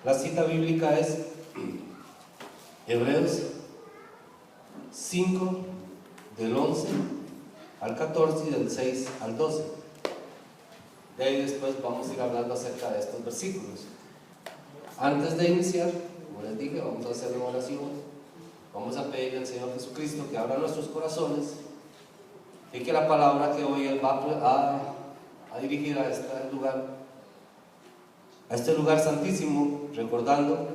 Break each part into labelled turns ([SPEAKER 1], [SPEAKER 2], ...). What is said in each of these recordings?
[SPEAKER 1] La cita bíblica es Hebreos 5, del 11 al 14 y del 6 al 12. De ahí después vamos a ir hablando acerca de estos versículos. Antes de iniciar, como les dije, vamos a hacer una oración. Vamos a pedirle al Señor Jesucristo que abra nuestros corazones y que la palabra que hoy Él va a dirigir a este lugar santísimo, recordando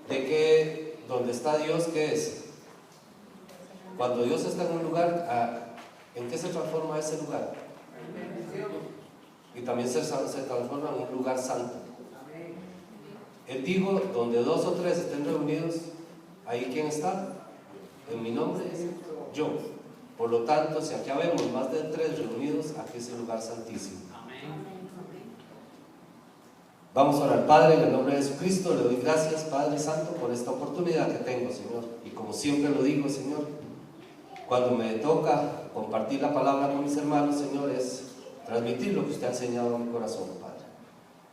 [SPEAKER 1] de que donde está Dios, ¿qué es? Cuando Dios está en un lugar, ¿en qué se transforma ese lugar? Y también se transforma en un lugar santo. Él dijo, donde 2 o 3 estén reunidos, ¿ahí quién está? En mi nombre, yo. Por lo tanto, si aquí habemos más de 3 reunidos, aquí es el lugar santísimo. Vamos a orar. Padre, en el nombre de Jesucristo, le doy gracias, Padre Santo, por esta oportunidad que tengo, Señor. Y como siempre lo digo, Señor, cuando me toca compartir la palabra con mis hermanos, Señor, es transmitir lo que usted ha enseñado a mi corazón, Padre.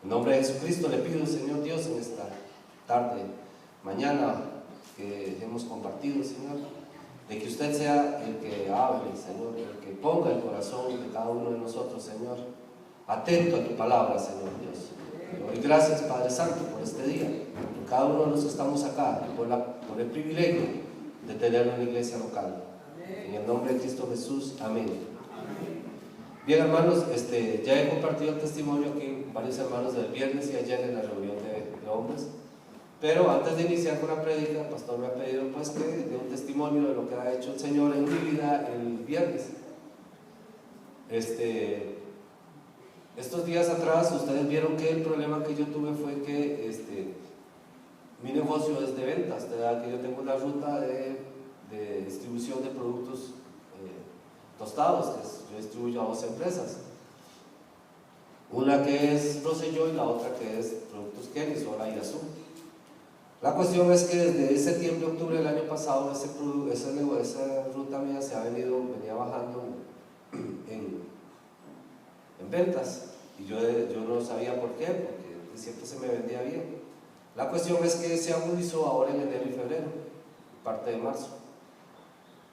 [SPEAKER 1] En nombre de Jesucristo le pido, Señor Dios, en esta tarde, mañana que hemos compartido, Señor, de que usted sea el que hable, Señor, el que ponga el corazón de cada uno de nosotros, Señor, atento a tu palabra, Señor Dios. Le doy gracias, Padre Santo, por este día, por cada uno de los que estamos acá, por el privilegio de tener una iglesia local. En el nombre de Cristo Jesús, amén. Bien, hermanos, ya he compartido el testimonio aquí con varios hermanos del viernes y ayer en la reunión de hombres. Pero antes de iniciar con la prédica, el pastor me ha pedido pues que dé un testimonio de lo que ha hecho el Señor en mi vida el viernes. Estos días atrás ustedes vieron que el problema que yo tuve fue que mi negocio es de ventas, ¿verdad? Que yo tengo una ruta de distribución de productos tostados, yo distribuyo a 2 empresas. Una que es Rosselló y la otra que es Productos Kenny, Sola y Azul. La cuestión es que desde septiembre, octubre del año pasado, esa ruta mía venía bajando en ventas. Y yo no sabía por qué, porque siempre se me vendía bien. La cuestión es que se agudizó ahora en enero y febrero, parte de marzo.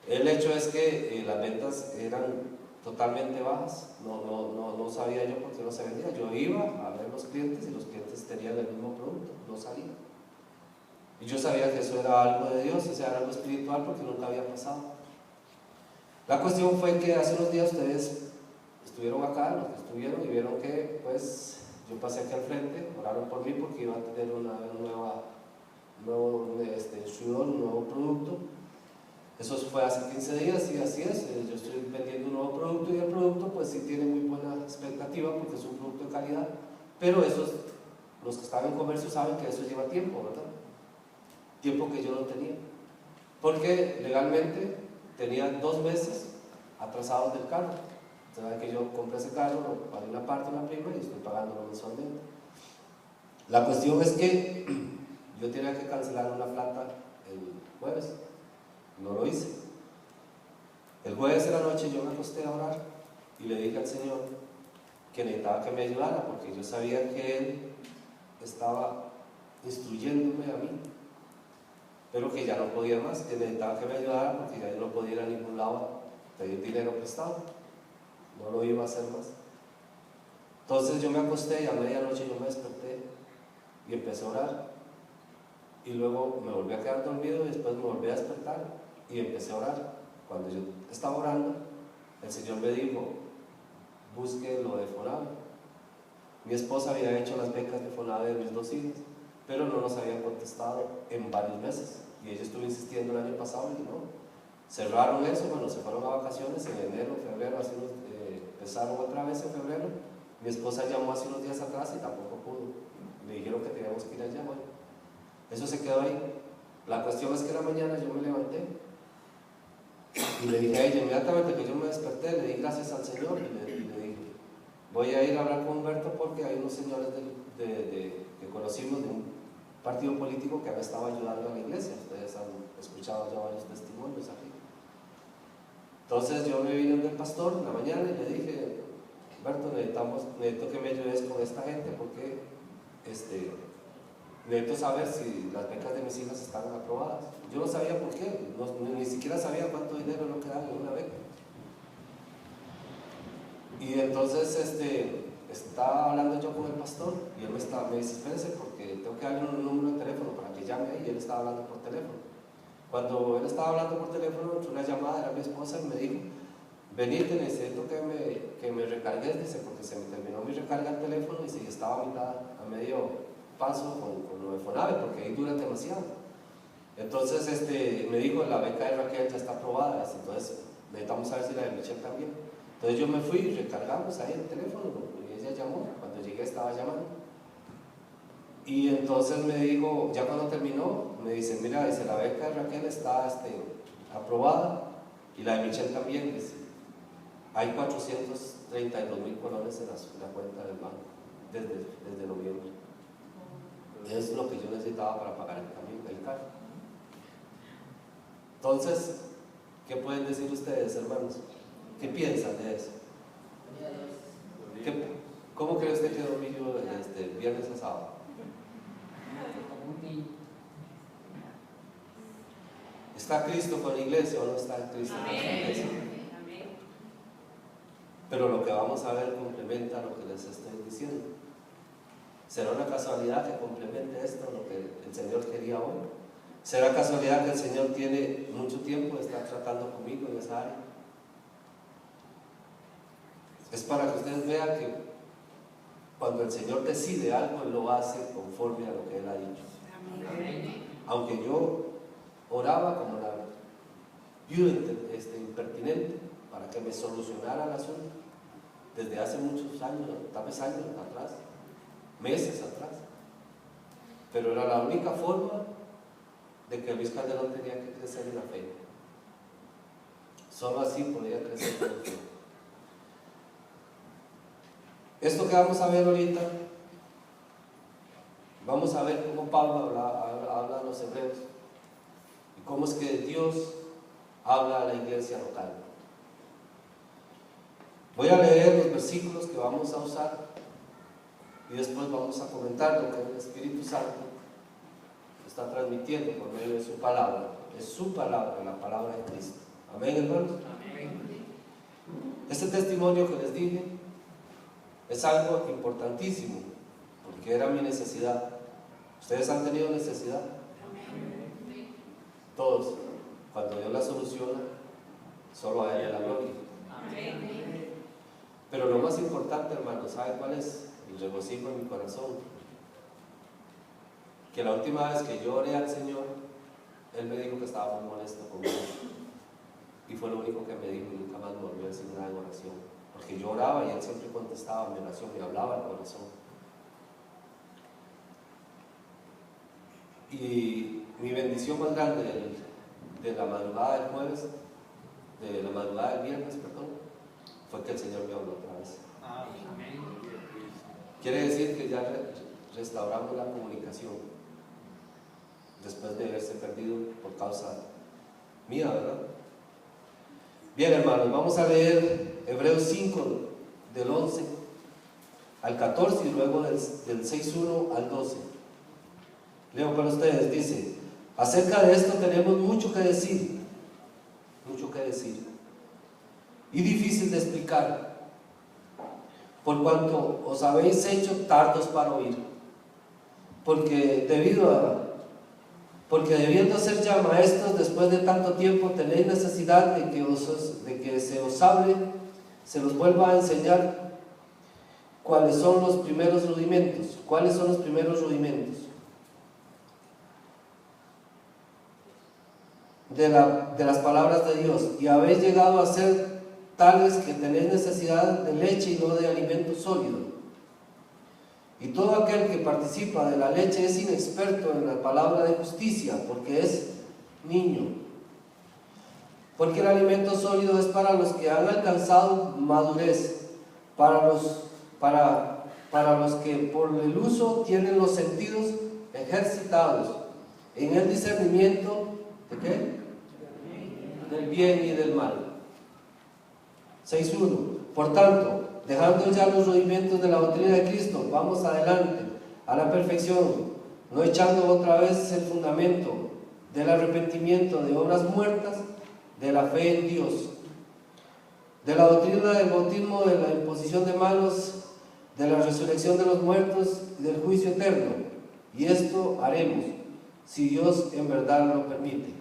[SPEAKER 1] El hecho es que las ventas eran totalmente bajas. No sabía yo por qué no se vendía. Yo iba a ver los clientes y los clientes tenían el mismo producto, no salía. Y yo sabía que eso era algo de Dios, o sea, era algo espiritual, porque nunca había pasado. La cuestión fue que hace unos días ustedes estuvieron acá, los que estuvieron, y vieron que pues yo pasé aquí al frente, oraron por mí porque iba a tener un nuevo producto. Eso fue hace 15 días y así es. Yo estoy vendiendo un nuevo producto y el producto pues sí tiene muy buena expectativa porque es un producto de calidad, pero los que están en comercio saben que eso lleva tiempo, ¿verdad? Tiempo que yo no tenía, porque legalmente tenía 2 meses atrasados del carro. Saben que yo compré ese carro, lo pagué una parte, una prima, y estoy pagándolo mensualmente. La cuestión es que yo tenía que cancelar una plata el jueves, no lo hice. El jueves de la noche yo me acosté a orar y le dije al Señor que necesitaba que me ayudara, porque yo sabía que Él estaba instruyéndome a mí, pero que ya no podía más, que necesitaba que me ayudara porque ya yo no podía ir a ningún lado a pedir dinero prestado, no lo iba a hacer más. Entonces yo me acosté y a medianoche yo me desperté y empecé a orar, y luego me volví a quedar dormido y después me volví a despertar y empecé a orar. Cuando yo estaba orando, el Señor me dijo: busque lo de FONAVE. Mi esposa había hecho las becas de FONAVE de mis 2 hijos, pero no nos habían contestado en varios meses, y ella estuvo insistiendo el año pasado y no. Cerraron eso, bueno, se fueron a vacaciones en enero, febrero, empezaron otra vez en febrero. Mi esposa llamó hace unos días atrás y tampoco pudo. Me dijeron que teníamos que ir allá. Bueno, eso se quedó ahí. La cuestión es que en la mañana yo me levanté y le dije a ella, inmediatamente que yo me desperté, le di gracias al Señor y le dije: voy a ir a hablar con Humberto porque hay unos señores que conocimos de un partido político que me estaba ayudando a la iglesia. Ustedes han escuchado ya varios testimonios aquí. Entonces yo me vine del pastor en la mañana y le dije: Humberto, necesito que me ayudes con esta gente porque necesito saber si las becas de mis hijas están aprobadas. Yo no sabía por qué, ni siquiera sabía cuánto dinero es lo que dan en una beca. Y entonces estaba hablando yo con el pastor y él me dice, espérese porque tengo que darle un número de teléfono para que llame ahí, y él estaba hablando por teléfono. Cuando él estaba hablando por teléfono, entró una llamada, era mi esposa, y me dijo, venite, necesito que me recargues, dice, porque se me terminó mi recarga del teléfono y si estaba a medio paso con lo de Fonave, porque ahí dura demasiado. Entonces me dijo, la beca de Raquel ya está aprobada, entonces necesitamos saber si la de Michelle también. Entonces yo me fui y recargamos ahí el teléfono y ella llamó, cuando llegué estaba llamando. Y entonces me dijo, ya cuando terminó, me dice, mira, dice, la beca de Raquel está aprobada y la de Michelle también, dice, hay 432,000 colones en la cuenta del banco desde noviembre. Es lo que yo necesitaba para pagar el carro. Entonces, ¿qué pueden decir ustedes, hermanos? ¿Qué piensan de eso? ¿Cómo cree usted que domingo viernes a sábado? ¿Está Cristo con la iglesia o no está Cristo con la iglesia? Pero lo que vamos a ver complementa lo que les estoy diciendo. ¿Será una casualidad que complemente esto lo que el Señor quería hoy? ¿Será casualidad que el Señor tiene mucho tiempo de estar tratando conmigo en esa área? Es para que ustedes vean que cuando el Señor decide algo, Él lo hace conforme a lo que Él ha dicho. Aunque yo oraba como la viuda impertinente para que me solucionara el asunto desde hace muchos años, tal vez años atrás, meses atrás, pero era la única forma de que Luis Calderón tenía que crecer en la fe. Solo así podía crecer en la fe. Esto que vamos a ver ahorita, vamos a ver cómo Pablo habla a los hebreos y cómo es que Dios habla a la iglesia local. Voy a leer los versículos que vamos a usar y después vamos a comentar lo que el Espíritu Santo está transmitiendo por medio de su palabra. Es su palabra, la palabra de Cristo. Amén, hermanos. Amén. Este testimonio que les dije es algo importantísimo porque era mi necesidad. ¿Ustedes han tenido necesidad? Amén. Todos. Cuando Dios la soluciona, solo a Él la gloria. Amén. Pero lo más importante, hermanos, ¿sabe cuál es? El regocijo en mi corazón. Que la última vez que yo oré al Señor, Él me dijo que estaba muy molesto conmigo. Y fue lo único que me dijo y nunca más me volvió a decir nada en oración. Porque yo oraba y Él siempre contestaba mi oración y hablaba al corazón. Y mi bendición más grande de la madrugada del jueves, de la madrugada del viernes, perdón, fue que el Señor me habló otra vez. Amén. Quiere decir que ya restauramos la comunicación después de haberse perdido por causa mía, ¿verdad? Bien, hermanos, vamos a leer Hebreos 5 del 11 al 14 y luego del 6:1 al 12. Leo para ustedes, dice: acerca de esto tenemos mucho que decir y difícil de explicar, por cuanto os habéis hecho tardos para oír, porque debiendo ser ya maestros después de tanto tiempo, tenéis necesidad de que se os hable, se los vuelva a enseñar cuáles son los primeros rudimentos. ¿Cuáles son los primeros rudimentos? De las palabras de Dios, y habéis llegado a ser tales que tenéis necesidad de leche y no de alimento sólido. Y todo aquel que participa de la leche es inexperto en la palabra de justicia, porque es niño. Porque el alimento sólido es para los que han alcanzado madurez, para los que por el uso tienen los sentidos ejercitados en el discernimiento ¿de qué? Del bien y del mal. 6:1. Por tanto, dejando ya los rudimentos de la doctrina de Cristo, vamos adelante a la perfección, no echando otra vez el fundamento del arrepentimiento de obras muertas, de la fe en Dios, de la doctrina del bautismo, de la imposición de manos, de la resurrección de los muertos y del juicio eterno. Y esto haremos, si Dios en verdad lo permite.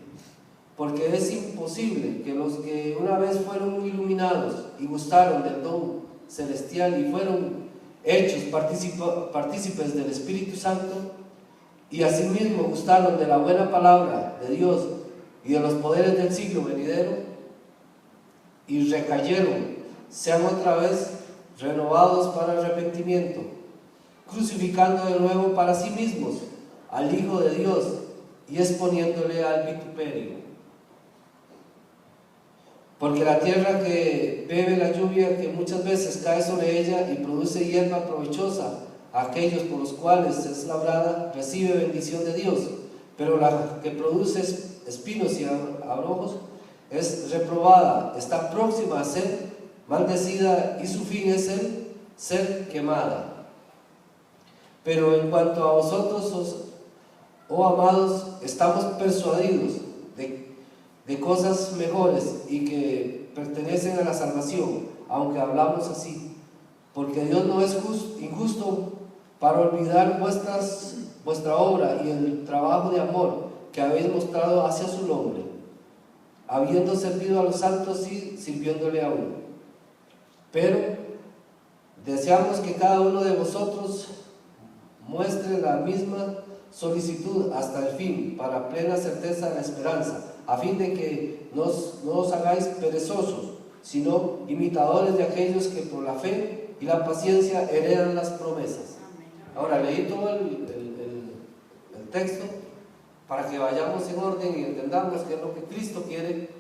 [SPEAKER 1] Porque es imposible que los que una vez fueron iluminados y gustaron del don celestial y fueron hechos partícipes del Espíritu Santo, y asimismo gustaron de la buena palabra de Dios y de los poderes del siglo venidero, y recayeron, sean otra vez renovados para arrepentimiento, crucificando de nuevo para sí mismos al Hijo de Dios y exponiéndole al vituperio. Porque la tierra que bebe la lluvia que muchas veces cae sobre ella y produce hierba provechosa a aquellos por los cuales es labrada, recibe bendición de Dios, pero la que produce espinos y abrojos es reprobada, está próxima a ser maldecida y su fin es el ser quemada. Pero en cuanto a vosotros, oh amados, estamos persuadidos de cosas mejores y que pertenecen a la salvación, aunque hablamos así, porque Dios no es injusto para olvidar vuestra obra y el trabajo de amor que habéis mostrado hacia su nombre, habiendo servido a los santos y sirviéndole aún. Pero deseamos que cada uno de vosotros muestre la misma solicitud hasta el fin, para plena certeza de la esperanza, a fin de que no os hagáis perezosos, sino imitadores de aquellos que por la fe y la paciencia heredan las promesas. Ahora leí todo el texto para que vayamos en orden y entendamos qué es lo que Cristo quiere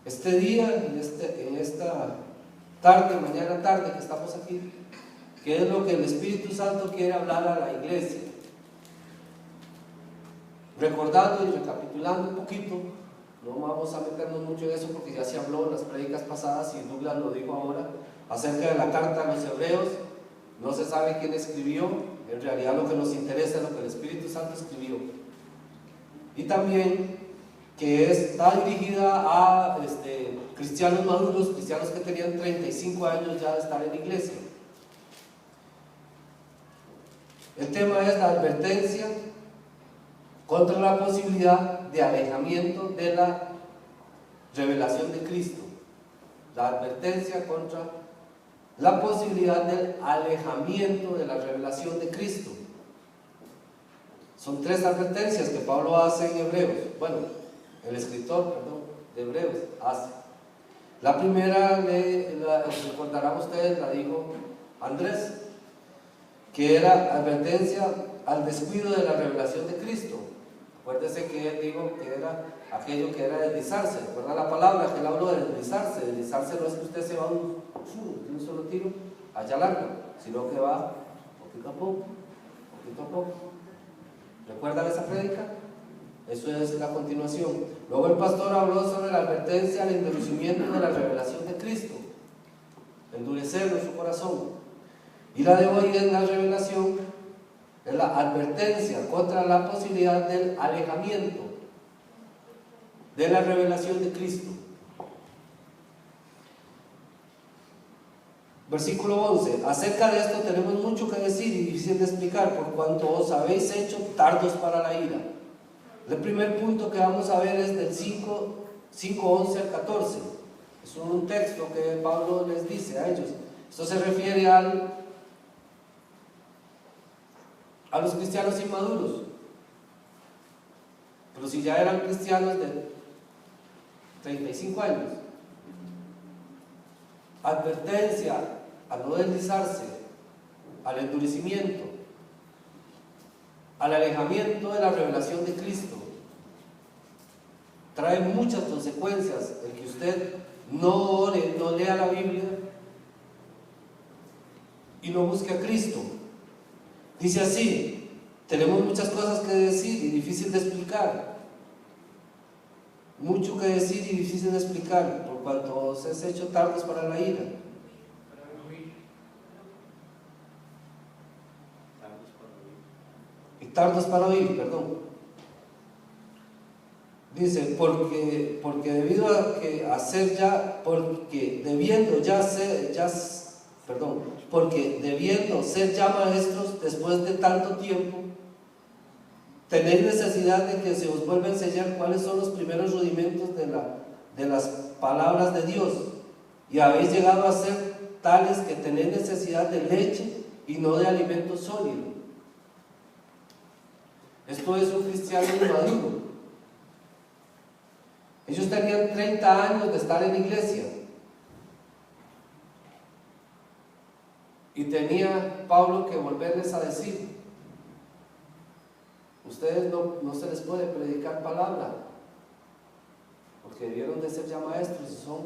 [SPEAKER 1] este día, en esta tarde, mañana tarde que estamos aquí, qué es lo que el Espíritu Santo quiere hablar a la iglesia. Recordando y recapitulando un poquito, no vamos a meternos mucho en eso porque ya se habló en las prédicas pasadas y Douglas lo dijo ahora, acerca de la carta a los hebreos. No se sabe quién escribió, en realidad lo que nos interesa es lo que el Espíritu Santo escribió. Y también que está dirigida a cristianos maduros, cristianos que tenían 35 años ya de estar en la iglesia. El tema es la advertencia contra la posibilidad de alejamiento de la revelación de Cristo. La advertencia contra la posibilidad del alejamiento de la revelación de Cristo. Son 3 advertencias que Pablo hace en Hebreos. Bueno, el escritor, de Hebreos hace. La primera, recordarán ustedes, la dijo Andrés, que era advertencia al descuido de la revelación de Cristo. Acuérdese que él dijo que era aquello que era deslizarse. ¿Recuerda la palabra que él habló de deslizarse? Deslizarse no es que usted se va de un solo tiro allá largo, sino que va poquito a poco, poquito a poco. ¿Recuerdan esa prédica? Eso es la continuación. Luego el pastor habló sobre la advertencia al endurecimiento de la revelación de Cristo, endurecer nuestro corazón. Y la de hoy es la revelación, es la advertencia contra la posibilidad del alejamiento de la revelación de Cristo. Versículo 11. Acerca de esto tenemos mucho que decir y difícil de explicar, por cuanto os habéis hecho tardos para la ira. El primer punto que vamos a ver es del 5:11 al 14. Es un texto que Pablo les dice a ellos. Esto se refiere a los cristianos inmaduros. Pero si ya eran cristianos de 35 años, advertencia al no deslizarse, al endurecimiento, al alejamiento de la revelación de Cristo, trae muchas consecuencias. El que usted no ore, no lea la Biblia y no busque a Cristo. Dice así: tenemos muchas cosas que decir y difícil de explicar. Mucho que decir y difícil de explicar, por cuanto os has hecho tardos para la ira. tardos para oír, perdón. Dice, porque debiendo ser ya maestros después de tanto tiempo, tenéis necesidad de que se os vuelva a enseñar cuáles son los primeros rudimentos de las palabras de Dios, y habéis llegado a ser tales que tenéis necesidad de leche y no de alimento sólido. Esto es un cristiano inmaduro. Ellos tenían 30 años de estar en la iglesia, y tenía Pablo que volverles a decir: ustedes no se les puede predicar palabra, porque debieron de ser ya maestros y son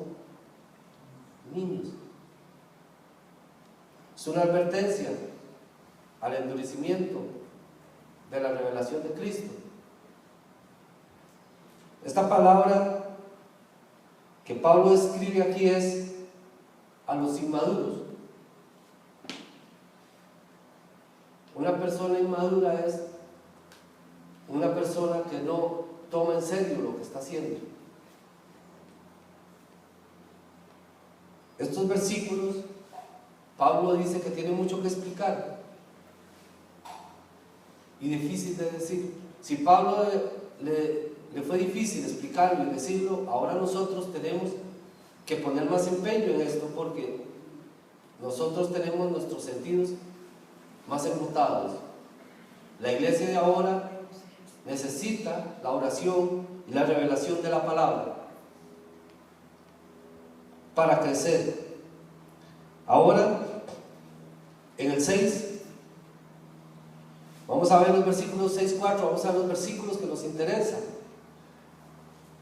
[SPEAKER 1] niños. Es una advertencia al endurecimiento de la revelación de Cristo. Esta palabra que Pablo escribe aquí es a los inmaduros. Una persona inmadura es una persona que no toma en serio lo que está haciendo. Estos versículos, Pablo dice que tiene mucho que explicar y difícil de decir. Si Pablo le fue difícil explicarlo y decirlo, ahora nosotros tenemos que poner más empeño en esto, porque nosotros tenemos nuestros sentidos más embutados. La iglesia de ahora necesita la oración y la revelación de la palabra para crecer. Ahora, en el 6, vamos a ver los versículos 6-4, vamos a ver los versículos que nos interesan,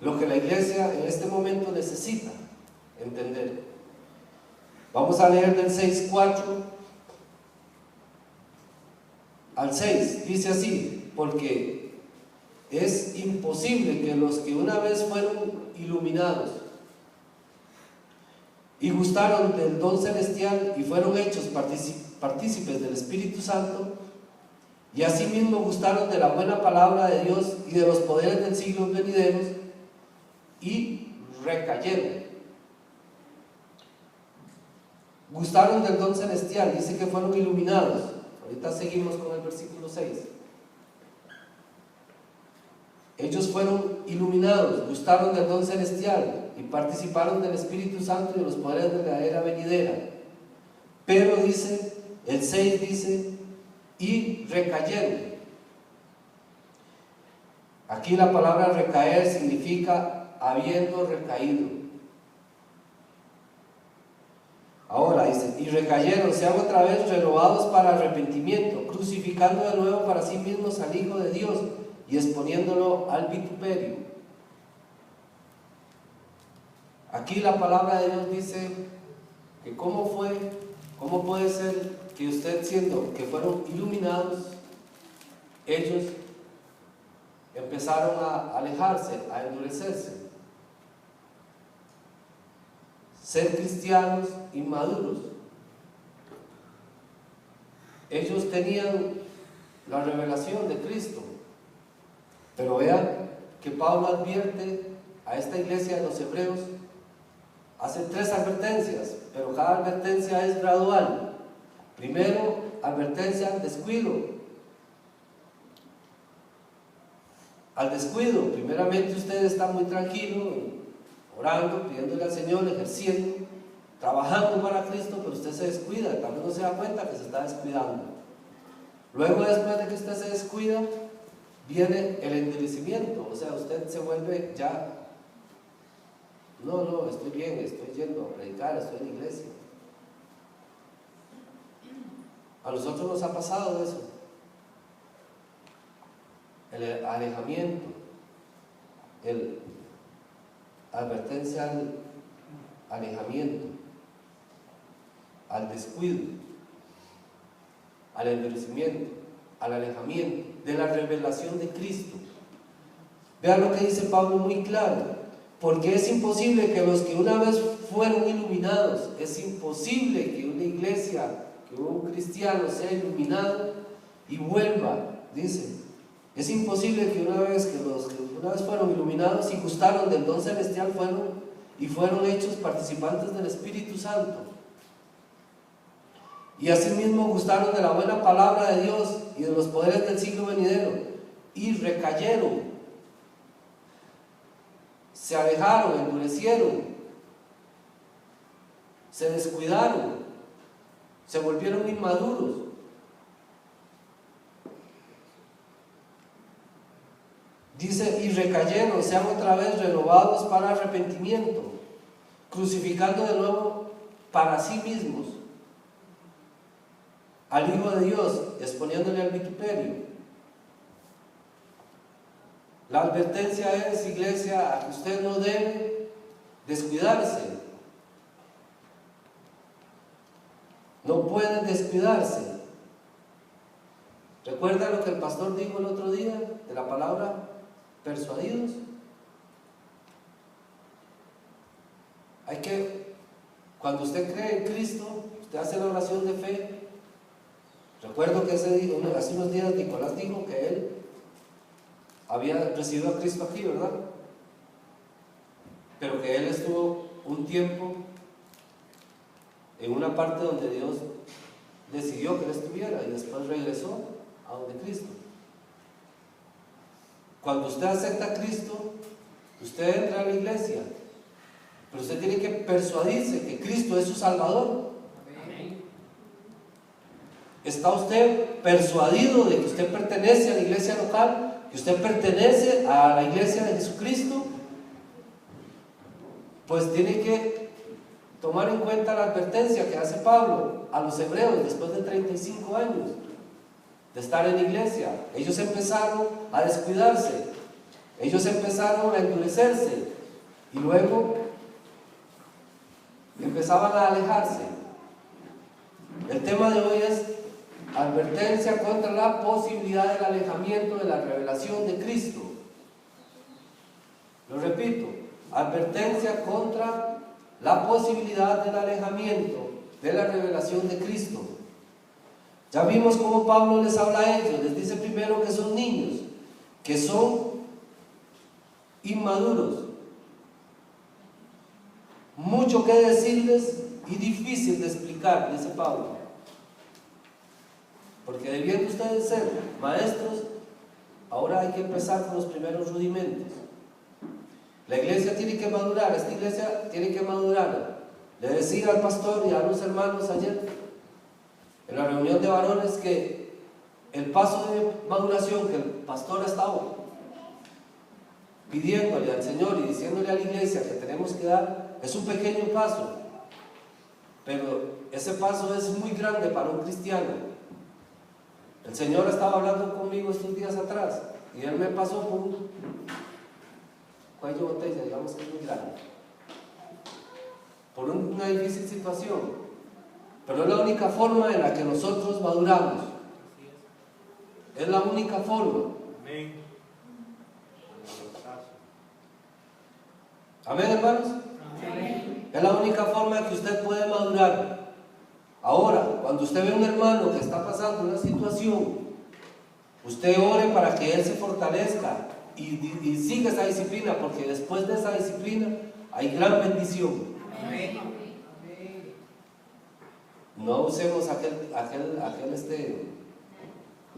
[SPEAKER 1] lo que la iglesia en este momento necesita entender. Vamos a leer del 6:4 al 6, dice así: porque es imposible que los que una vez fueron iluminados y gustaron del don celestial y fueron hechos partícipes del Espíritu Santo, y asimismo gustaron de la buena palabra de Dios y de los poderes del siglo venideros, y recayeron. Gustaron del don celestial, dice que fueron iluminados. Ahorita seguimos con el versículo 6. Ellos fueron iluminados, gustaron del don celestial y participaron del Espíritu Santo y de los poderes de la era venidera. Pero dice, el 6 dice, y recayeron. Aquí la palabra recaer significa habiendo recaído. Ahora dice, y recayeron, sean otra vez renovados para arrepentimiento, crucificando de nuevo para sí mismos al Hijo de Dios y exponiéndolo al vituperio. Aquí la palabra de Dios dice que cómo puede ser que usted, siendo que fueron iluminados, ellos empezaron a alejarse, a endurecerse, ser cristianos inmaduros. Ellos tenían la revelación de Cristo, pero vean que Pablo advierte a esta iglesia de los hebreos, hace 3 advertencias, pero cada advertencia es gradual. Primero, advertencia al descuido. Al descuido, primeramente usted está muy tranquilo, orando, pidiéndole al Señor, ejerciendo, trabajando para Cristo, pero usted se descuida, tal vez no se da cuenta que se está descuidando. Luego, después de que usted se descuida, viene el endurecimiento, o sea, usted se vuelve ya, no, estoy bien, estoy yendo a predicar, estoy en la iglesia. A nosotros nos ha pasado eso, el alejamiento, advertencia al alejamiento, al descuido, al endurecimiento, al alejamiento de la revelación de Cristo. Vean lo que dice Pablo muy claro: porque es imposible que los que una vez fueron iluminados, es imposible que una iglesia, que un cristiano sea iluminado y vuelva dice, es imposible que una vez fueron iluminados y gustaron del don celestial fueron hechos participantes del Espíritu Santo. Y asimismo gustaron de la buena palabra de Dios y de los poderes del siglo venidero, y recayeron, se alejaron, endurecieron, se descuidaron, se volvieron inmaduros. Dice, y recayeron, sean otra vez renovados para arrepentimiento, crucificando de nuevo para sí mismos al Hijo de Dios, exponiéndole al vituperio. La advertencia es, iglesia, a que usted no debe descuidarse. No puede descuidarse. ¿Recuerda lo que el pastor dijo el otro día de la palabra persuadidos? Cuando usted cree en Cristo, usted hace la oración de fe. Recuerdo que hace unos días Nicolás dijo que él había recibido a Cristo aquí, ¿verdad? Pero que él estuvo un tiempo en una parte donde Dios decidió que él estuviera y después regresó a donde Cristo. Cuando usted acepta a Cristo, usted entra a la iglesia, pero usted tiene que persuadirse que Cristo es su Salvador. ¿Está usted persuadido de que usted pertenece a la iglesia local? ¿Que usted pertenece a la iglesia de Jesucristo? Pues tiene que tomar en cuenta la advertencia que hace Pablo a los hebreos después de 35 años de estar en la iglesia. Ellos empezaron a descuidarse, ellos empezaron a endurecerse y luego empezaban a alejarse. El tema de hoy es advertencia contra la posibilidad del alejamiento de la revelación de Cristo. Lo repito, advertencia contra la posibilidad del alejamiento de la revelación de Cristo. Ya vimos cómo Pablo les habla a ellos, les dice primero que son niños, que son inmaduros. Mucho que decirles y difícil de explicar, dice Pablo. Porque debiendo ustedes ser maestros, ahora hay que empezar con los primeros rudimentos. La iglesia tiene que madurar, esta iglesia tiene que madurar. Le decía al pastor y a los hermanos ayer, en la reunión de varones, que el paso de maduración que el pastor ha estado pidiéndole al Señor y diciéndole a la iglesia que tenemos que dar, es un pequeño paso, pero ese paso es muy grande para un cristiano. El Señor estaba hablando conmigo estos días atrás y Él me pasó por un cuello de botella, digamos que es muy grande, por una difícil situación, pero es la única forma en la que nosotros maduramos. Es la única forma. Amén. Amén, hermanos. Amén. Es la única forma en que usted puede madurar. Ahora, cuando usted ve a un hermano que está pasando una situación, usted ore para que él se fortalezca y siga esa disciplina, porque después de esa disciplina hay gran bendición. Amén. No usemos aquel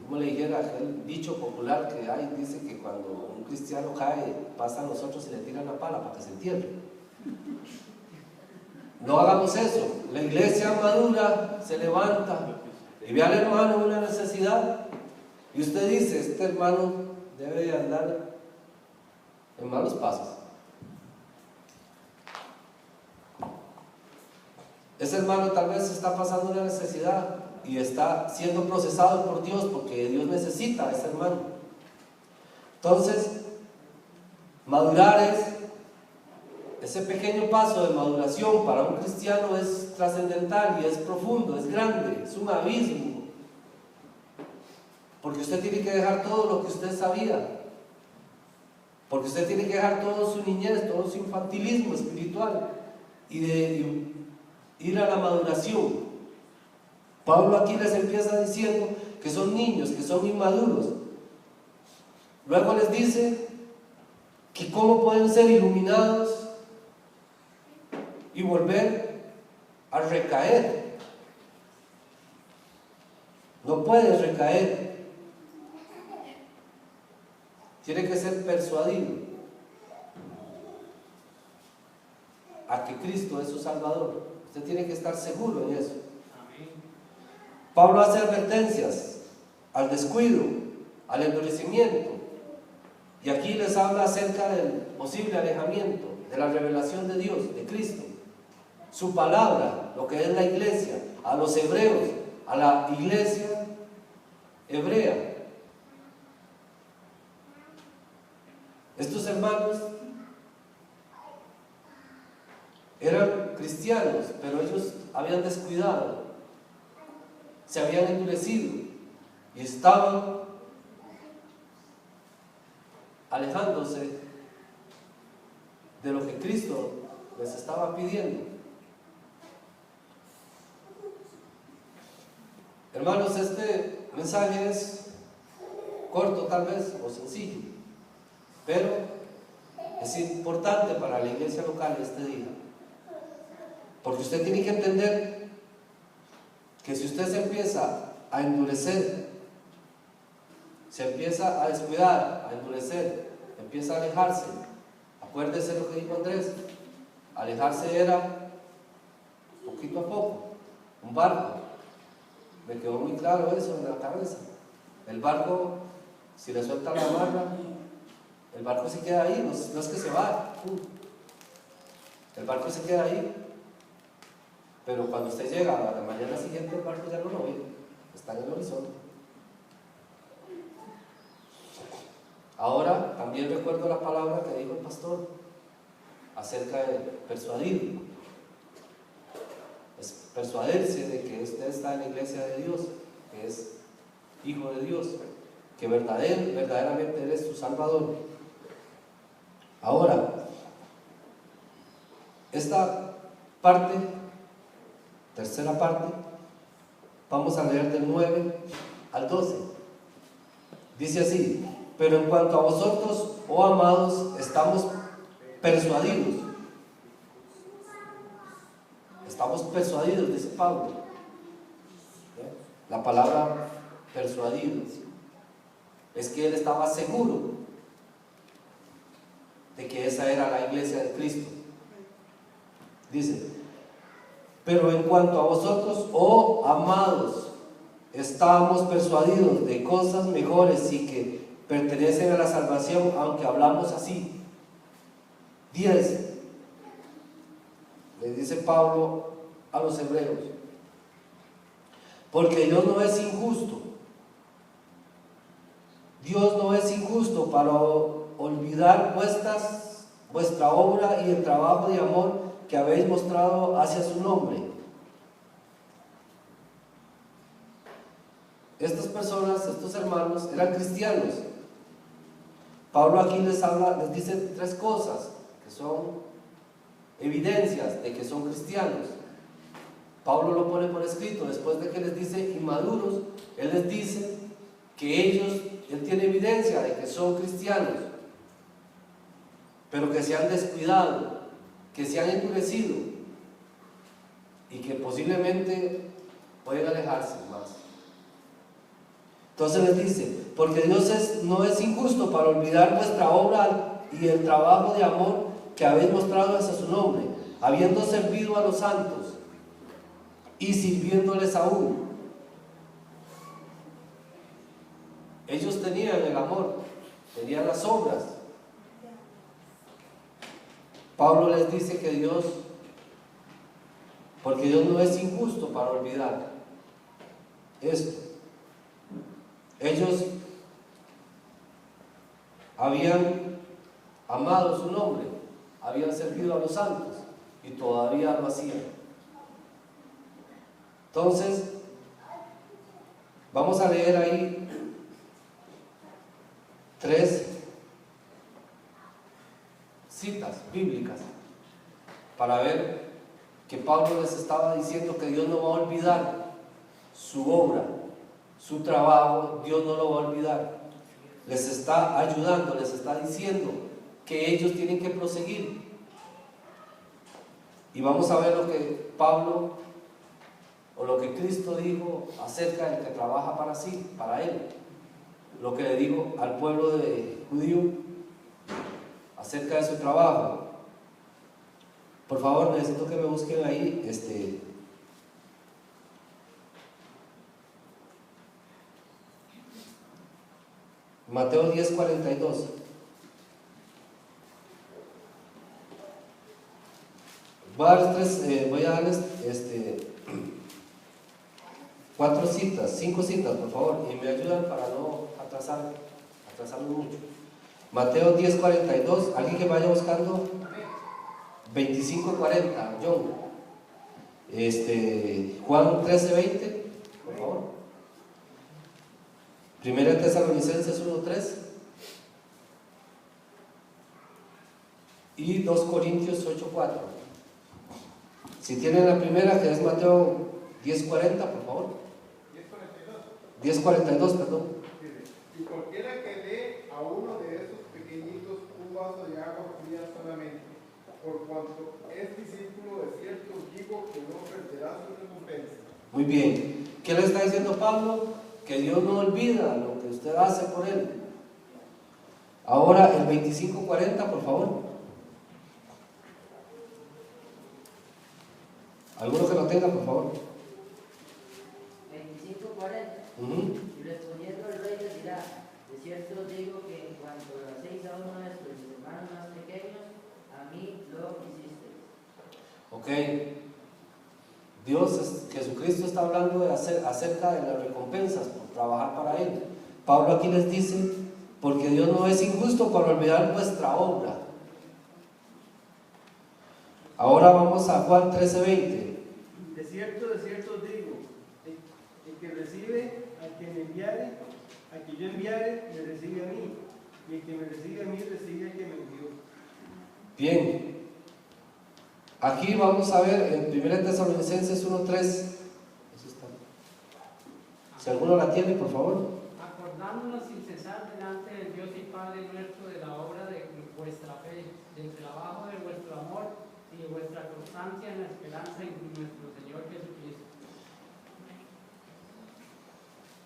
[SPEAKER 1] como le dijera, aquel dicho popular que hay, dice que cuando un cristiano cae, pasan los otros y le tiran la pala para que se entierre. No hagamos eso. La iglesia madura se levanta y ve al hermano en una necesidad y usted dice, este hermano debe de andar en malos pasos. Ese hermano tal vez está pasando una necesidad y está siendo procesado por Dios porque Dios necesita a ese hermano. Entonces, madurar ese pequeño paso de maduración para un cristiano es trascendental y es profundo, es grande, es un abismo. Porque usted tiene que dejar todo lo que usted sabía. Porque usted tiene que dejar toda su niñez, todo su infantilismo espiritual y de ir a la maduración. Pablo aquí les empieza diciendo que son niños, que son inmaduros. Luego les dice que cómo pueden ser iluminados y volver a recaer. No puedes recaer. Tiene que ser persuadido a que Cristo es su Salvador. Usted tiene que estar seguro en eso. Pablo hace advertencias al descuido, al endurecimiento, y aquí les habla acerca del posible alejamiento de la revelación de Dios, de Cristo, su palabra, lo que es la iglesia, a los hebreos, a la iglesia hebrea. Estos hermanos eran cristianos, pero ellos habían descuidado, se habían endurecido y estaban alejándose de lo que Cristo les estaba pidiendo. Hermanos, este mensaje es corto tal vez o sencillo, pero es importante para la iglesia local este día, porque usted tiene que entender que si usted se empieza a endurecer, se empieza a descuidar, a endurecer, empieza a alejarse, acuérdese lo que dijo Andrés, alejarse era poquito a poco, un barco, me quedó muy claro eso en la cabeza. El barco, si le suelta la amarra, el barco se queda ahí, no es que se va, el barco se queda ahí, pero cuando usted llega a la mañana siguiente, el barco ya no lo ve, está en el horizonte. Ahora también recuerdo la palabra que dijo el pastor acerca de persuadir. Es persuadirse de que usted está en la iglesia de Dios, que es hijo de Dios, que verdaderamente eres su Salvador. Ahora, esta parte, tercera parte, vamos a leer del 9 al 12. Dice así: pero en cuanto a vosotros, oh amados, estamos persuadidos. Estamos persuadidos, dice Pablo. La palabra persuadidos es que él estaba seguro de que esa era la iglesia de Cristo. Dice: pero en cuanto a vosotros, oh amados, estamos persuadidos de cosas mejores y que pertenecen a la salvación, aunque hablamos así. 10. Le dice Pablo a los hebreos: porque Dios no es injusto. Dios no es injusto para olvidar vuestra obra y el trabajo de amor que habéis mostrado hacia su nombre. Estas personas, estos hermanos, eran cristianos. Pablo aquí les dice tres cosas que son evidencias de que son cristianos. Pablo lo pone por escrito, después de que les dice inmaduros, él les dice que él tiene evidencia de que son cristianos, pero que se han descuidado, que se han endurecido y que posiblemente pueden alejarse más. Entonces les dice: porque Dios no es injusto para olvidar vuestra obra y el trabajo de amor que habéis mostrado hacia su nombre, habiendo servido a los santos y sirviéndoles aún. Ellos tenían el amor, tenían las obras. Pablo les dice que porque Dios no es injusto para olvidar esto. Ellos habían amado su nombre, habían servido a los santos y todavía lo hacían. Entonces, vamos a leer ahí 3 citas bíblicas para ver que Pablo les estaba diciendo que Dios no va a olvidar su obra, su trabajo. Dios no lo va a olvidar. les está ayudando, les está diciendo que ellos tienen que proseguir. Y vamos a ver lo que Pablo o lo que Cristo dijo acerca del que trabaja para sí, para él. Lo que le dijo al pueblo de judío acerca de su trabajo. Por favor, necesito que me busquen ahí Mateo 10:42. Voy a darles 5 citas, por favor, y me ayudan para no atrasarme mucho. Mateo 10:42, alguien que vaya buscando. 25:40, John. Juan 13:20, por favor. Primera Tesalonicenses 1:3 y 2 Corintios 8:4. Si tienen la primera, que es Mateo 10:40, por favor. 10:42, perdón.
[SPEAKER 2] Y cualquiera que dé a uno de esos pequeñitos un vaso de agua fría solamente, por cuanto es discípulo de cierto, digo que no perderá su recompensa.
[SPEAKER 1] Muy bien. ¿Qué le está diciendo Pablo? Que Dios no olvida lo que usted hace por él. Ahora el 25:40, por favor. ¿Alguno que lo tenga, por favor?
[SPEAKER 3] 25:40. Y respondiendo el rey les dirá: de cierto os digo que en cuanto lo hacéis a uno de estos hermanos más pequeños, a mí lo hicisteis.
[SPEAKER 1] Ok. Jesucristo está hablando acerca de las recompensas por trabajar para Él. Pablo aquí les dice: porque Dios no es injusto para olvidar vuestra obra. Ahora vamos a Juan 13:20.
[SPEAKER 4] De cierto os digo, el que recibe al que me enviare, al que yo enviare, me recibe a mí, y el que me recibe a mí, recibe al que me envió.
[SPEAKER 1] Bien, aquí vamos a ver en 1 Tesalonicenses 1:3. Si alguno la tiene, por favor.
[SPEAKER 5] Acordándonos sin cesar delante del Dios y Padre nuestro de la obra de vuestra fe, del trabajo de vuestro amor y de vuestra constancia en la esperanza en nuestro Señor Jesucristo.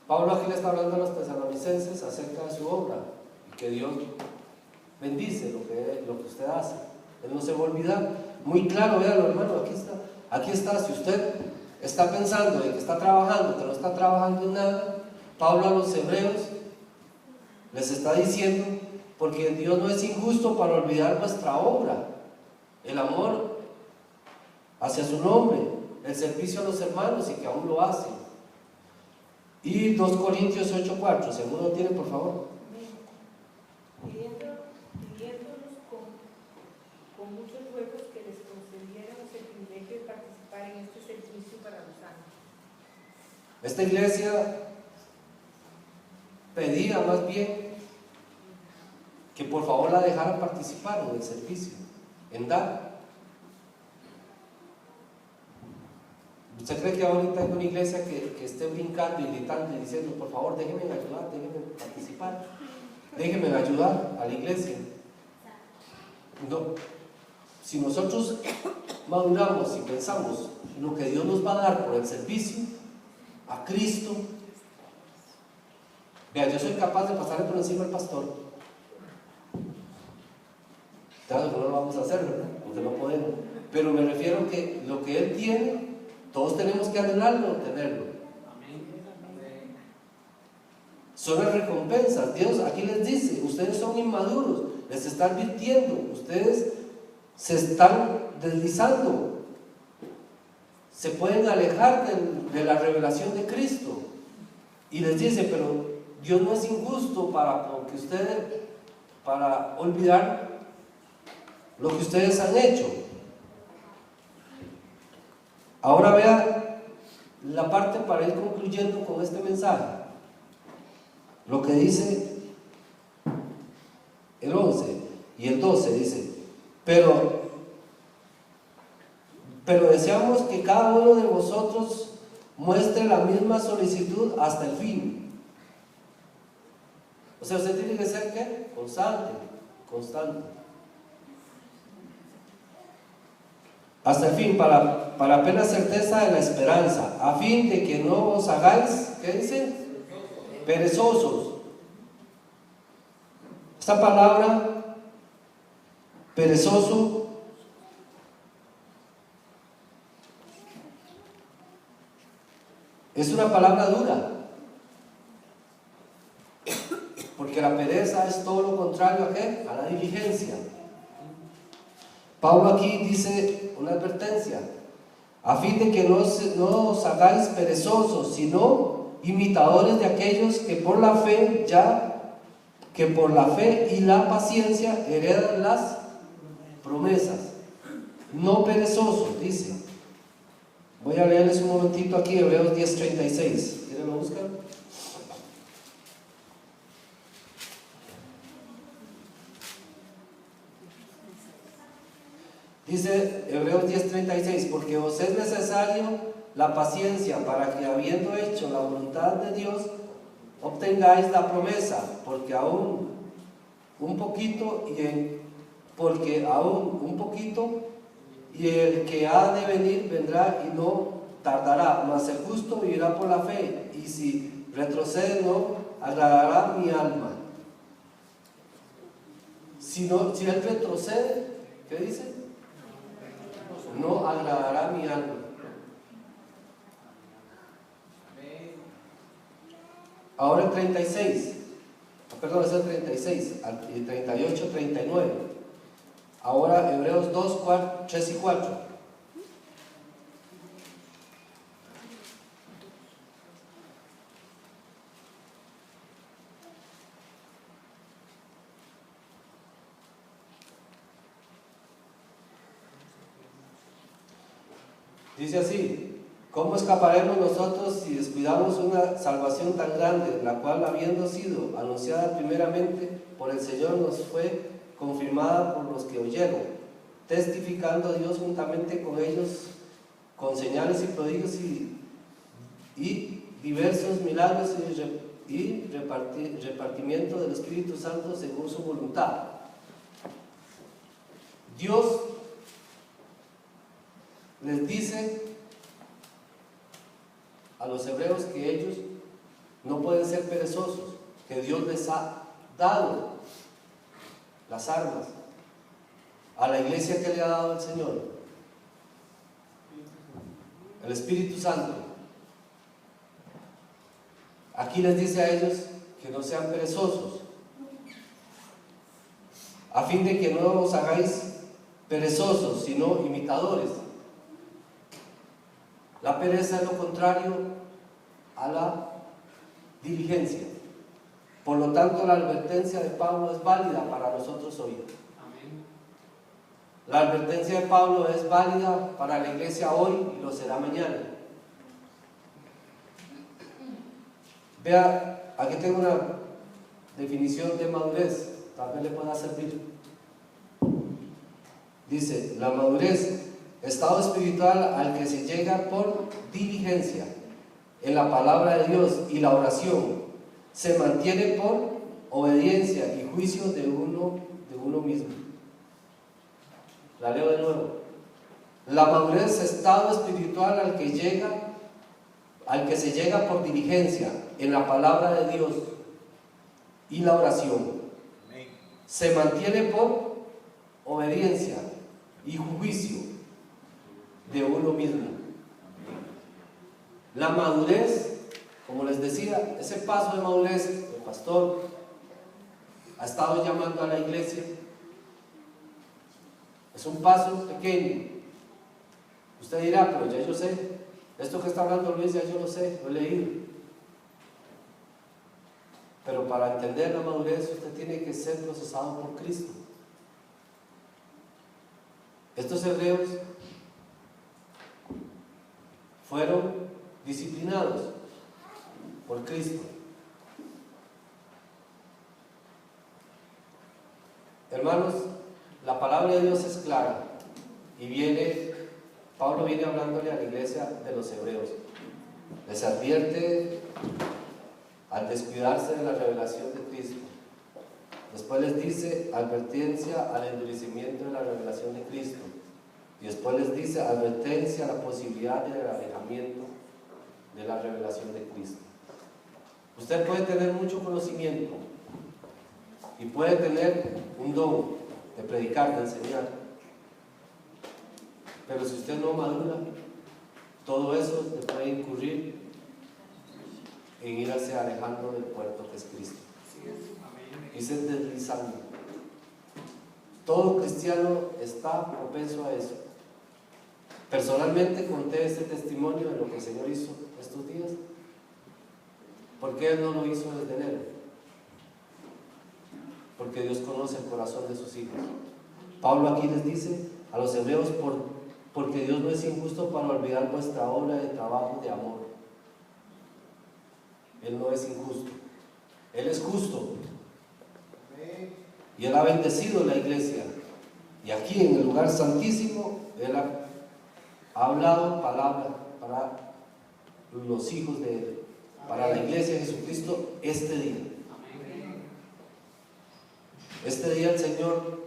[SPEAKER 1] Pablo aquí le está hablando a los tesalonicenses acerca de su obra y que Dios bendice lo que usted hace. Él no se va a olvidar. Muy claro, véanlo, hermano, aquí está. Si usted está pensando en que está trabajando, que no está trabajando en nada, Pablo a los hebreos les está diciendo: porque Dios no es injusto para olvidar vuestra obra, el amor hacia su nombre, el servicio a los hermanos, y que aún lo hacen. Y 2 Corintios 8:4, si alguno tiene, por favor.
[SPEAKER 6] Pidiéndonos con muchos ruegos que les concediéramos el privilegio de participar en este servicio para los santos.
[SPEAKER 1] Esta iglesia pedía más bien que por favor la dejaran participar en el servicio, en dar. ¿Usted cree que ahorita hay una iglesia que esté brincando y gritando y diciendo: por favor, déjenme ayudar, déjenme participar, déjenme ayudar a la iglesia? No. Si nosotros maduramos y pensamos lo que Dios nos va a dar por el servicio a Cristo, vea, yo soy capaz de pasarle por encima al pastor. Claro, no lo vamos a hacer, ¿verdad? Porque no podemos. Pero me refiero que lo que Él tiene, todos tenemos que anhelarlo, tenerlo. Son las recompensas. Dios aquí les dice: ustedes son inmaduros, les está advirtiendo, ustedes se están deslizando, se pueden alejar de la revelación de Cristo. Y les dice: pero Dios no es injusto para olvidar lo que ustedes han hecho. Ahora vea la parte para ir concluyendo con este mensaje. Lo que dice el 11 y el 12 dice: pero deseamos que cada uno de vosotros muestre la misma solicitud hasta el fin, O sea, usted tiene que ser ¿qué? Constante. Hasta el fin, para plena certeza de la esperanza, a fin de que no os hagáis, ¿qué dice? Perezosos. Esta palabra, perezoso, es una palabra dura, porque la pereza es todo lo contrario ¿a qué? A la diligencia. Pablo aquí dice una advertencia, a fin de que no os hagáis perezosos, sino imitadores de aquellos que por la fe y la paciencia heredan las promesas. No perezosos, dice. Voy a leerles un momentito aquí, Hebreos 10:36. ¿Quieren lo buscan? Dice Hebreos 10:36, porque os es necesario la paciencia para que, habiendo hecho la voluntad de Dios, obtengáis la promesa, porque aún un poquito y el que ha de venir vendrá y no tardará, mas el justo vivirá por la fe, y si retrocede no agradará mi alma. Si él retrocede, ¿qué dice? No agradará mi alma. Ahora el 36, perdón, es el 36, el 38, 39. Ahora Hebreos 2, 3 y 4. Dice así: ¿cómo escaparemos nosotros si descuidamos una salvación tan grande, la cual, habiendo sido anunciada primeramente por el Señor, nos fue confirmada por los que oyeron, testificando Dios juntamente con ellos con señales y prodigios y diversos milagros y repartimiento del Espíritu Santo según su voluntad? Dios les dice a los hebreos que ellos no pueden ser perezosos, que Dios les ha dado las armas a la iglesia que le ha dado el Señor, el Espíritu Santo. Aquí les dice a ellos que no sean perezosos, a fin de que no os hagáis perezosos, sino imitadores. La pereza es lo contrario a la diligencia. Por lo tanto, la advertencia de Pablo es válida para nosotros hoy.
[SPEAKER 5] Amén.
[SPEAKER 1] La advertencia de Pablo es válida para la iglesia hoy y lo será mañana. Vea, aquí tengo una definición de madurez, tal vez le pueda servir. Dice, la madurez, estado espiritual al que se llega por diligencia en la palabra de Dios y la oración, se mantiene por obediencia y juicio de uno mismo. La leo de nuevo. La madurez, estado espiritual al que se llega por diligencia en la palabra de Dios y la oración, se mantiene por obediencia y juicio de uno mismo. La madurez, como les decía, ese paso de madurez, el pastor ha estado llamando a la iglesia, es un paso pequeño. Usted dirá, pero ya yo sé, esto que está hablando Luis ya yo lo sé, lo he leído. Pero para entender la madurez usted tiene que ser procesado por Cristo. Estos hebreos fueron disciplinados por Cristo. Hermanos, la palabra de Dios es clara y Pablo viene hablándole a la iglesia de los hebreos. Les advierte al descuidarse de la revelación de Cristo. Después les dice advertencia al endurecimiento de la revelación de Cristo. Y después les dice advertencia a la posibilidad del alejamiento de la revelación de Cristo. Usted puede tener mucho conocimiento y puede tener un don de predicar, de enseñar, pero si usted no madura, todo eso le puede incurrir en irse alejando del puerto que es Cristo. Y se deslizando. Todo cristiano está propenso a eso. Personalmente conté este testimonio de lo que el Señor hizo estos días. ¿Por qué Él no lo hizo desde enero? Porque Dios conoce el corazón de sus hijos. Pablo aquí les dice a los hebreos, porque Dios no es injusto para olvidar vuestra obra de trabajo de amor. Él no es injusto. Él es justo. Y Él ha bendecido la iglesia. Y aquí en el lugar santísimo, Él ha hablado palabra para los hijos de Él, para la iglesia de Jesucristo este día. Este día el Señor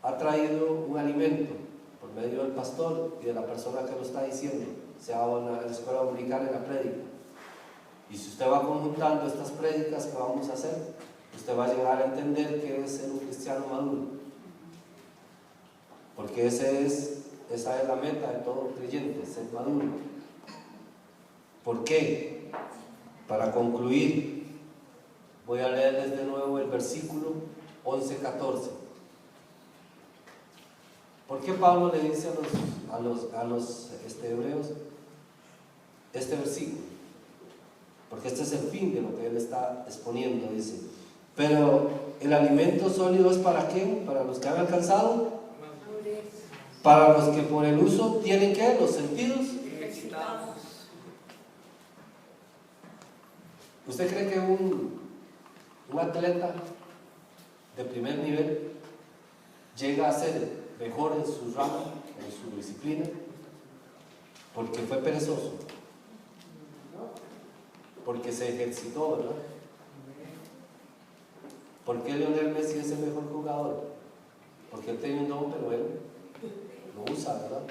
[SPEAKER 1] ha traído un alimento por medio del pastor y de la persona que lo está diciendo, sea en la escuela dominical, en la prédica. Y si usted va conjuntando estas prédicas que vamos a hacer, usted va a llegar a entender qué es ser un cristiano maduro. Porque esa es la meta de todo creyente, ser maduro. ¿Por qué? Para concluir, voy a leerles de nuevo el versículo 11-14. ¿Por qué Pablo le dice a los hebreos este versículo? Porque este es el fin de lo que él está exponiendo. Dice: pero el alimento sólido es ¿para quién? Para los que han alcanzado, para los que por el uso tienen ¿qué? Los sentidos
[SPEAKER 5] Ejercitados.
[SPEAKER 1] ¿Usted cree que un atleta de primer nivel llega a ser mejor en su rama, en su disciplina, porque fue perezoso? Porque se ejercitó, ¿verdad? ¿Por qué Lionel Messi es el mejor jugador? Porque él tiene un don, pero él lo usa, ¿verdad?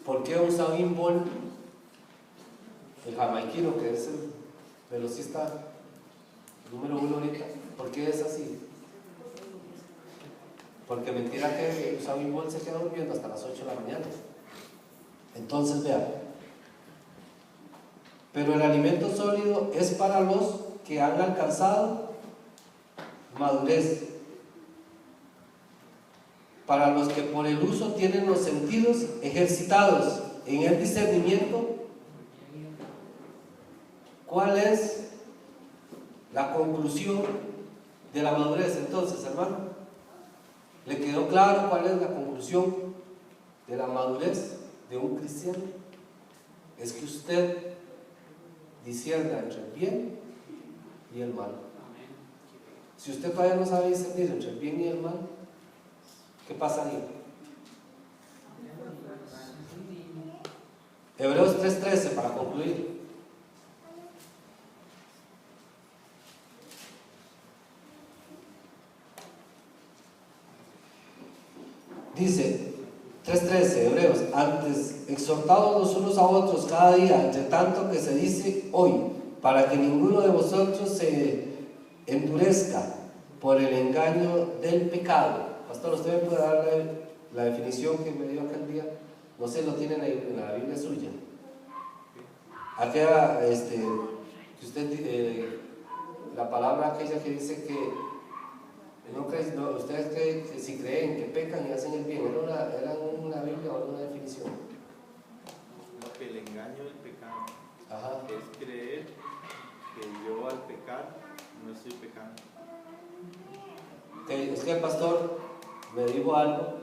[SPEAKER 1] ¿Por qué Usain Bolt, el jamaiquino, que es el velocista número 1 ahorita, por qué es así? Porque mentira que Usain Bolt se queda durmiendo hasta las 8 de la mañana. Entonces, vean, pero el alimento sólido es para los que han alcanzado madurez, para los que por el uso tienen los sentidos ejercitados en el discernimiento. ¿Cuál es la conclusión de la madurez entonces, hermano? ¿Le quedó claro cuál es la conclusión de la madurez de un cristiano? Es que usted discierna entre el bien y el mal. Si usted todavía no sabe discernir entre el bien y el mal, ¿qué pasaría? Hebreos 3:13 para concluir. Dice 3:13, Hebreos: antes exhortados los unos a otros cada día, entre tanto que se dice hoy, para que ninguno de vosotros se endurezca por el engaño del pecado. Pastor, ¿usted me puede dar la definición que me dio aquel día? No sé, lo tienen en la Biblia suya. Aquella, que usted, la palabra aquella que dice que ustedes creen que si creen que pecan y hacen el bien, ¿era una Biblia o una definición?
[SPEAKER 7] Que el engaño del pecado.
[SPEAKER 1] Ajá.
[SPEAKER 7] Es creer que yo al pecar no estoy pecando.
[SPEAKER 1] Es que el pastor me dijo algo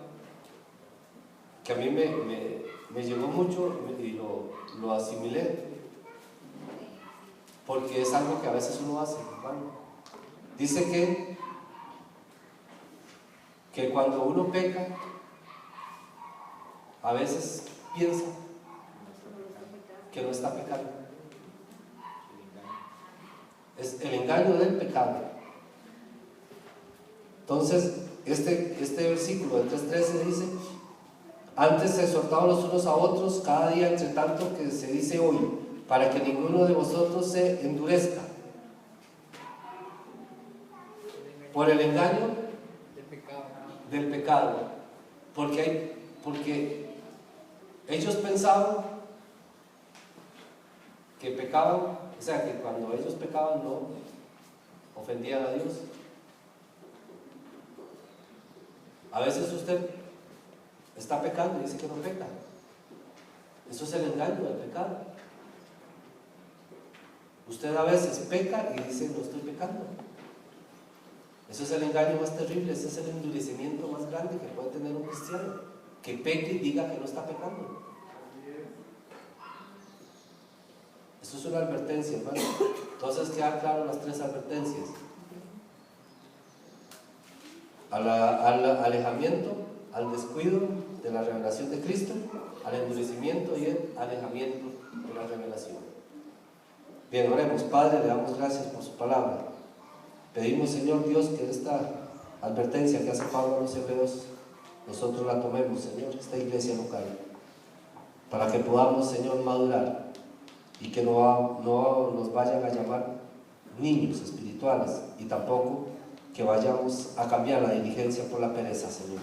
[SPEAKER 1] que a mí me llegó mucho y lo asimilé, porque es algo que a veces uno hace, hermano. Dice que cuando uno peca, a veces piensa que no está pecando. Es el engaño del pecado. Entonces, este versículo del 3:13 dice: antes exhortados los unos a otros cada día, entre tanto que se dice hoy, para que ninguno de vosotros se endurezca por el engaño del pecado. Porque ellos pensaban que pecaban, o sea, que cuando ellos pecaban no ofendían a Dios. A veces usted está pecando y dice que no peca. Eso es el engaño del pecado. Usted a veces peca y dice no estoy pecando. Eso es el engaño más terrible, ese es el endurecimiento más grande que puede tener un cristiano, que peque y diga que no está pecando. Eso es una advertencia, hermano. Entonces quedan claras las 3 advertencias: al alejamiento, al descuido de la revelación de Cristo, al endurecimiento y el alejamiento de la revelación. Bien, oremos. Padre, le damos gracias por su palabra. Pedimos, Señor Dios, que esta advertencia que hace Pablo a los hebreos, nosotros la tomemos, Señor, esta iglesia local, para que podamos, Señor, madurar y que no nos vayan a llamar niños espirituales, y tampoco que vayamos a cambiar la diligencia por la pereza, Señor.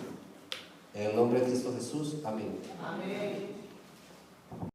[SPEAKER 1] En el nombre de Cristo Jesús, amén.
[SPEAKER 5] Amén.